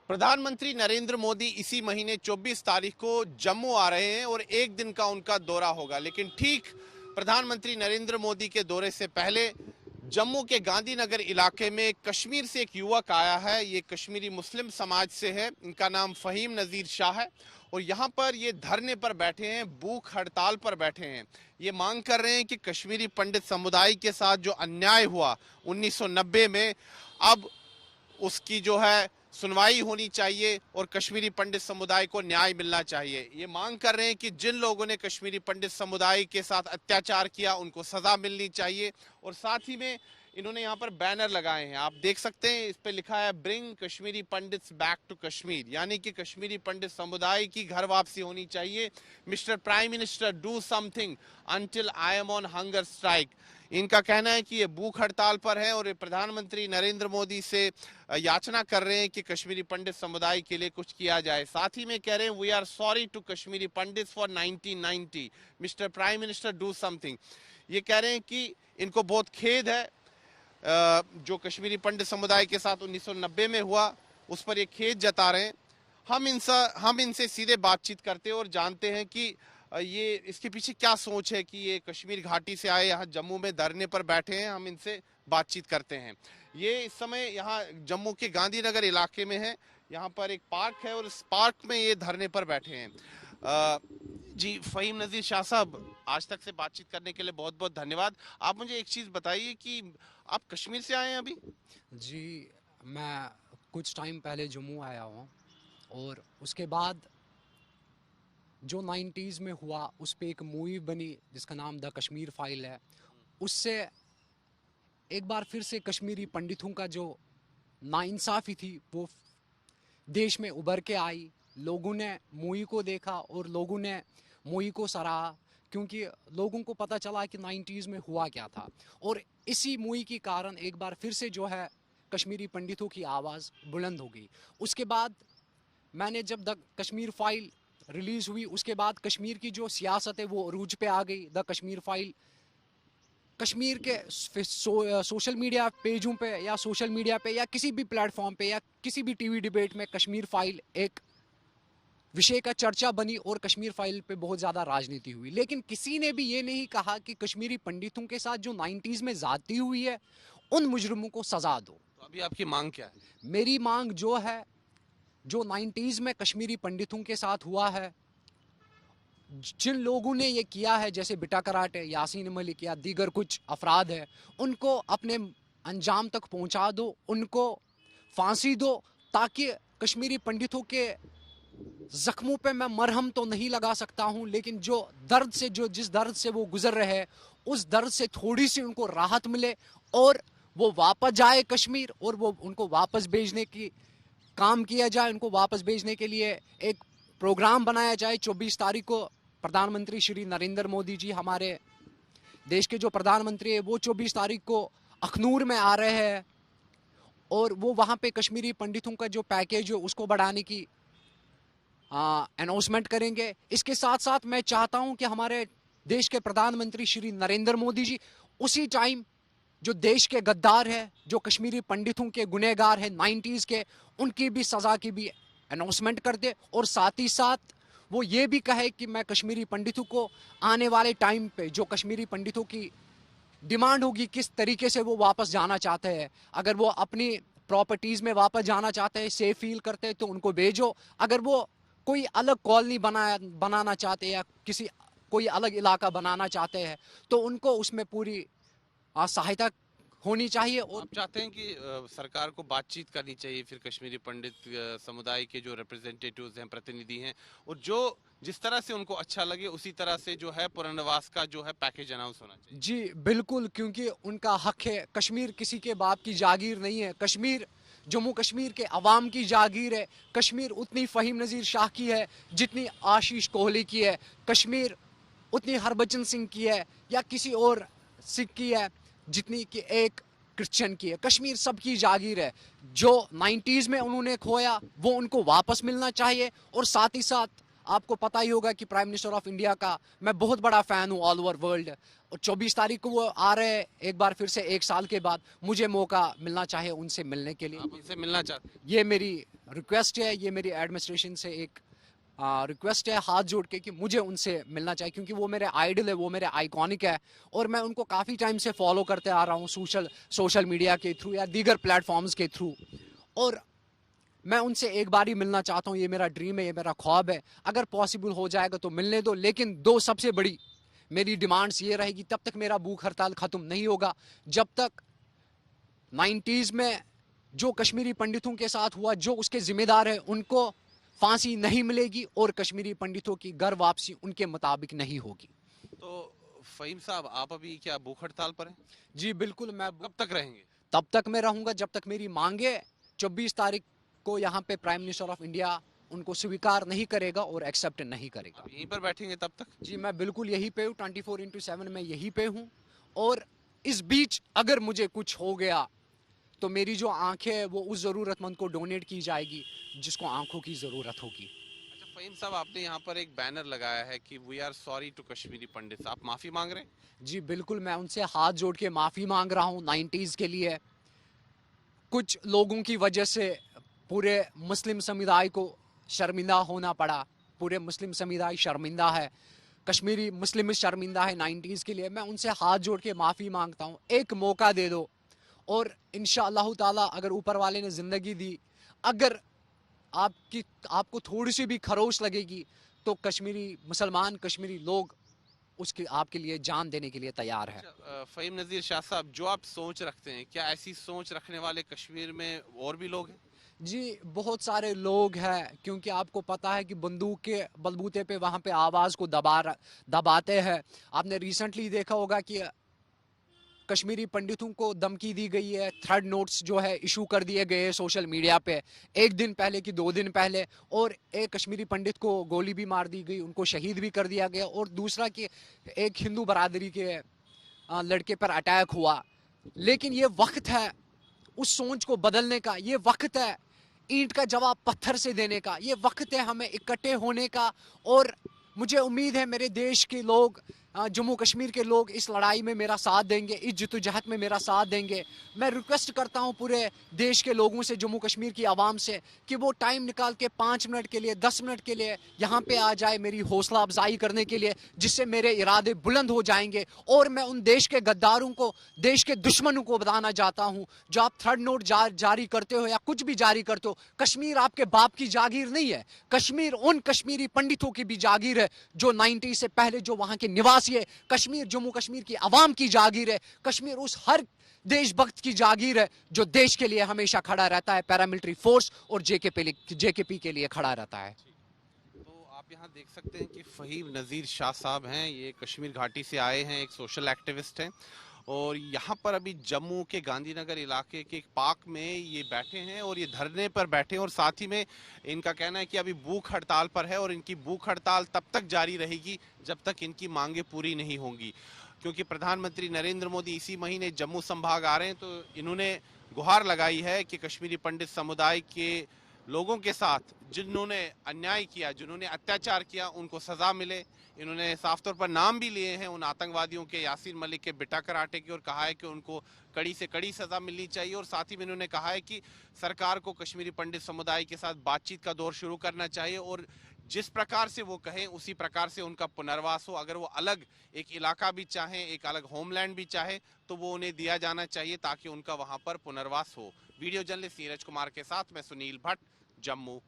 प्रधानमंत्री नरेंद्र मोदी इसी महीने 24 तारीख को जम्मू आ रहे हैं और एक दिन का उनका दौरा होगा। लेकिन ठीक प्रधानमंत्री नरेंद्र मोदी के दौरे से पहले जम्मू के गांधीनगर इलाके में कश्मीर से एक युवक आया है। ये कश्मीरी मुस्लिम समाज से है। इनका नाम फहीम नज़ीर शाह है और यहाँ पर ये धरने पर बैठे हैं, भूख हड़ताल पर बैठे हैं। ये मांग कर रहे हैं कि कश्मीरी पंडित समुदाय के साथ जो अन्याय हुआ 1990 में, अब उसकी जो है सुनवाई होनी चाहिए और कश्मीरी पंडित समुदाय को न्याय मिलना चाहिए। ये मांग कर रहे हैं कि जिन लोगों ने कश्मीरी पंडित समुदाय के साथ अत्याचार किया उनको सजा मिलनी चाहिए। और साथ ही में इन्होंने यहाँ पर बैनर लगाए हैं, आप देख सकते हैं, इस पे लिखा है bring Kashmiri Pandits back to Kashmir, यानी कि कश्मीरी पंडित समुदाय की घर वापसी होनी चाहिए। Mister prime minister do something until I am on hunger strike. इनका कहना है कि ये भूख हड़ताल पर है और प्रधानमंत्री नरेंद्र मोदी से याचना कर रहे हैं कि कश्मीरी पंडित समुदाय के लिए कुछ किया जाए। साथ ही में कह रहे हैं we are sorry to Kashmiri Pandits for 1990, mister prime minister do something. ये कह रहे हैं कि इनको बहुत खेद है जो कश्मीरी पंडित समुदाय के साथ 1990 में हुआ, उस पर ये खेद जता रहे हैं। हम इनसे सीधे बातचीत करते हैं और जानते हैं कि ये इसके पीछे क्या सोच है कि ये कश्मीर घाटी से आए यहाँ जम्मू में धरने पर बैठे हैं। हम इनसे बातचीत करते हैं। ये इस समय यहाँ जम्मू के गांधीनगर इलाके में है। यहाँ पर एक पार्क है और इस पार्क में ये धरने पर बैठे हैं। जी फहीम नज़ीर शाह साहब, आज तक से बातचीत करने के लिए बहुत बहुत धन्यवाद। आप मुझे एक चीज़ बताइए कि आप कश्मीर से आए हैं अभी? जी, मैं कुछ टाइम पहले जम्मू आया हूँ और उसके बाद जो 90s में हुआ उस पे एक मूवी बनी जिसका नाम द कश्मीर फाइल है। उससे एक बार फिर से कश्मीरी पंडितों का जो नाइंसाफ़ी थी वो देश में उभर के आई। लोगों ने मूवी को देखा और लोगों ने मूवी को सराहा क्योंकि लोगों को पता चला कि 90s में हुआ क्या था। और इसी मूवी के कारण एक बार फिर से जो है कश्मीरी पंडितों की आवाज़ बुलंद हो गई। उसके बाद मैंने जब द कश्मीर फाइल रिलीज़ हुई उसके बाद कश्मीर की जो सियासत है वो अरूज पे आ गई। द कश्मीर फाइल कश्मीर के सोशल मीडिया पेजों पे या सोशल मीडिया पे या किसी भी प्लेटफॉर्म पे या किसी भी टीवी डिबेट में कश्मीर फाइल एक विषय का चर्चा बनी और कश्मीर फाइल पे बहुत ज़्यादा राजनीति हुई। लेकिन किसी ने भी ये नहीं कहा कि कश्मीरी पंडितों के साथ जो 90s में ज़्यादती हुई है उन मुजरिमों को सज़ा दो। तो अभी आपकी मांग क्या है? मेरी मांग जो है, जो 90s में कश्मीरी पंडितों के साथ हुआ है, जिन लोगों ने ये किया है जैसे बिटा कराटे, यासीन मलिक या दीगर कुछ अफराद है, उनको अपने अंजाम तक पहुंचा दो, उनको फांसी दो, ताकि कश्मीरी पंडितों के जख्मों पे मैं मरहम तो नहीं लगा सकता हूं, लेकिन जो दर्द से जिस दर्द से वो गुजर रहे हैं उस दर्द से थोड़ी सी उनको राहत मिले और वो वापस जाए कश्मीर और वो उनको वापस भेजने की काम किया जाए। उनको वापस भेजने के लिए एक प्रोग्राम बनाया जाए। 24 तारीख को प्रधानमंत्री श्री नरेंद्र मोदी जी, हमारे देश के जो प्रधानमंत्री है, वो 24 तारीख को अखनूर में आ रहे हैं और वो वहाँ पे कश्मीरी पंडितों का जो पैकेज है उसको बढ़ाने की अनाउंसमेंट करेंगे। इसके साथ साथ मैं चाहता हूं कि हमारे देश के प्रधानमंत्री श्री नरेंद्र मोदी जी उसी टाइम जो देश के गद्दार है, जो कश्मीरी पंडितों के गुनहगार हैं 90s के, उनकी भी सज़ा की भी अनाउंसमेंट कर दे और साथ ही साथ वो ये भी कहे कि मैं कश्मीरी पंडितों को आने वाले टाइम पे जो कश्मीरी पंडितों की डिमांड होगी किस तरीके से वो वापस जाना चाहते हैं, अगर वो अपनी प्रॉपर्टीज़ में वापस जाना चाहते हैं, सेफ फील करते हैं तो उनको भेजो। अगर वो कोई अलग कॉलोनी बनाना चाहते हैं या कोई अलग इलाका बनाना चाहते हैं तो उनको उसमें पूरी सहायता होनी चाहिए। और आप चाहते हैं कि सरकार को बातचीत करनी चाहिए फिर कश्मीरी पंडित समुदाय के जो रिप्रेजेंटेटिव्स हैं, प्रतिनिधि हैं, और जो जिस तरह से उनको अच्छा लगे उसी तरह से जो है पुनर्वास का जो है पैकेज अनाउंस होना चाहिए। जी बिल्कुल, क्योंकि उनका हक है। कश्मीर किसी के बाप की जागीर नहीं है। कश्मीर जम्मू कश्मीर के अवाम की जागीर है। कश्मीर उतनी फहीम नज़ीर शाह की है जितनी आशीष कोहली की है। कश्मीर उतनी हरभजन सिंह की है या किसी और सिख की है जितनी कि एक क्रिश्चियन की है। कश्मीर सबकी जागीर है। जो 90s में उन्होंने खोया वो उनको वापस मिलना चाहिए और साथ ही साथ आपको पता ही होगा कि प्राइम मिनिस्टर ऑफ इंडिया का मैं बहुत बड़ा फ़ैन हूँ ऑल ओवर वर्ल्ड। और 24 तारीख को वो आ रहे हैं एक बार फिर से 1 साल के बाद। मुझे मौका मिलना चाहिए उनसे मिलने के लिए। आप उनसे मिलना चाहते हैं? ये मेरी रिक्वेस्ट है, ये मेरी एडमिनिस्ट्रेशन से एक रिक्वेस्ट है हाथ जोड़ के कि मुझे उनसे मिलना चाहिए, क्योंकि वो मेरे आइडल है, वो मेरे आइकॉनिक है और मैं उनको काफ़ी टाइम से फॉलो करते आ रहा हूँ सोशल मीडिया के थ्रू या दीगर प्लेटफॉर्म्स के थ्रू। और मैं उनसे एक बार ही मिलना चाहता हूँ, ये मेरा ड्रीम है, ये मेरा ख्वाब है। अगर पॉसिबल हो जाएगा तो मिलने दो, लेकिन 2 सबसे बड़ी मेरी डिमांड्स ये रहेगी, तब तक मेरा भूख हड़ताल ख़त्म नहीं होगा जब तक 90s में जो कश्मीरी पंडितों के साथ हुआ, जो उसके जिम्मेदार है उनको फांसी नहीं मिलेगी और कश्मीरी पंडितों की घर वापसी उनके मुताबिक नहीं होगी। तो फ़हीम साहब, आप अभी क्या भूख हड़ताल पर हैं? जी बिल्कुल, मैं कब तक रहेंगे? तब तक मैं रहूंगा जब तक मेरी मांगे 24 तारीख को यहाँ पे प्राइम मिनिस्टर ऑफ इंडिया उनको स्वीकार नहीं करेगा और एक्सेप्ट नहीं करेगा। आप यहीं पर बैठेंगे तब तक? जी मैं बिल्कुल यहीं पे हूँ, 24/7 मैं यहीं पे हूँ। और इस बीच अगर मुझे कुछ हो गया तो मेरी जो आंखें हैं वो उस ज़रूरतमंद को डोनेट की जाएगी जिसको आंखों की ज़रूरत होगी। अच्छा फ़हीम साहब, आपने यहाँ पर एक बैनर लगाया है कि we are sorry to Kashmiri Pandits. आप माफ़ी मांग रहे हैं? जी बिल्कुल, मैं उनसे हाथ जोड़ के माफ़ी मांग रहा हूँ 90s के लिए। कुछ लोगों की वजह से पूरे मुस्लिम समुदाय को शर्मिंदा होना पड़ा। पूरे मुस्लिम समुदाय शर्मिंदा है, कश्मीरी मुस्लिम शर्मिंदा है 90s के लिए। मैं उनसे हाथ जोड़ के माफ़ी मांगता हूँ, एक मौका दे दो और इंशाअल्लाह ताला अगर ऊपर वाले ने ज़िंदगी दी, अगर आपको थोड़ी सी भी खरोश लगेगी तो कश्मीरी मुसलमान, कश्मीरी लोग उसके आपके लिए जान देने के लिए तैयार है। अच्छा, फ़हीम नज़ीर शाह साहब, जो आप सोच रखते हैं, क्या ऐसी सोच रखने वाले कश्मीर में और भी लोग हैं? जी बहुत सारे लोग हैं, क्योंकि आपको पता है कि बंदूक के बलबूते पे वहाँ पे आवाज़ को दबाते हैं। आपने रिसेंटली देखा होगा कि कश्मीरी पंडितों को धमकी दी गई है, थ्रेड नोट्स जो है इशू कर दिए गए सोशल मीडिया पे 1 दिन पहले कि 2 दिन पहले। और एक कश्मीरी पंडित को गोली भी मार दी गई, उनको शहीद भी कर दिया गया। और दूसरा कि एक हिंदू बरादरी के लड़के पर अटैक हुआ। लेकिन ये वक्त है उस सोच को बदलने का, ये वक्त है ईंट का जवाब पत्थर से देने का, ये वक्त है हमें इकट्ठे होने का। और मुझे उम्मीद है मेरे देश के लोग, जम्मू कश्मीर के लोग इस लड़ाई में मेरा साथ देंगे, इस जद्दोजहद में मेरा साथ देंगे। मैं रिक्वेस्ट करता हूं पूरे देश के लोगों से, जम्मू कश्मीर की आवाम से, कि वो टाइम निकाल के 5 मिनट के लिए, 10 मिनट के लिए यहाँ पे आ जाए मेरी हौसला अफजाई करने के लिए, जिससे मेरे इरादे बुलंद हो जाएंगे। और मैं उन देश के गद्दारों को, देश के दुश्मनों को बताना चाहता हूँ, जो आप थर्ड नोट जारी करते हो या कुछ भी जारी करते हो, कश्मीर आपके बाप की जागीर नहीं है। कश्मीर उन कश्मीरी पंडितों की भी जागीर है जो 90 से पहले जो वहाँ के निवासी है। कश्मीर जम्मू कश्मीर की आवाम की जागीर है। कश्मीर उस हर देशभक्त की जागीर है जो देश के लिए हमेशा खड़ा रहता है, पैरामिलिट्री फोर्स और जेकेपी के लिए खड़ा रहता है। तो आप यहाँ देख सकते हैं कि फ़हीम नज़ीर शाह साहब हैं, ये कश्मीर घाटी से आए हैं, एक सोशल एक्टिविस्ट हैं और यहाँ पर अभी जम्मू के गांधीनगर इलाके के एक पार्क में ये बैठे हैं और ये धरने पर बैठे हैं। और साथ ही में इनका कहना है कि अभी भूख हड़ताल पर है और इनकी भूख हड़ताल तब तक जारी रहेगी जब तक इनकी मांगे पूरी नहीं होंगी, क्योंकि प्रधानमंत्री नरेंद्र मोदी इसी महीने जम्मू संभाग आ रहे हैं। तो इन्होंने गुहार लगाई है कि कश्मीरी पंडित समुदाय के लोगों के साथ जिन्होंने अन्याय किया, जिन्होंने अत्याचार किया, उनको सजा मिले। इन्होंने साफ तौर पर नाम भी लिए हैं उन आतंकवादियों के, यासीन मलिक के, बिटा कराटे के, और कहा है कि उनको कड़ी से कड़ी सजा मिलनी चाहिए। और साथ ही में इन्होंने कहा है कि सरकार को कश्मीरी पंडित समुदाय के साथ बातचीत का दौर शुरू करना चाहिए और जिस प्रकार से वो कहें उसी प्रकार से उनका पुनर्वास हो। अगर वो अलग एक इलाका भी चाहें, एक अलग होमलैंड भी चाहे, तो वो उन्हें दिया जाना चाहिए ताकि उनका वहां पर पुनर्वास हो। वीडियो जर्नलिस्ट नीरज कुमार के साथ मैं सुनील भट्ट, जम्मू।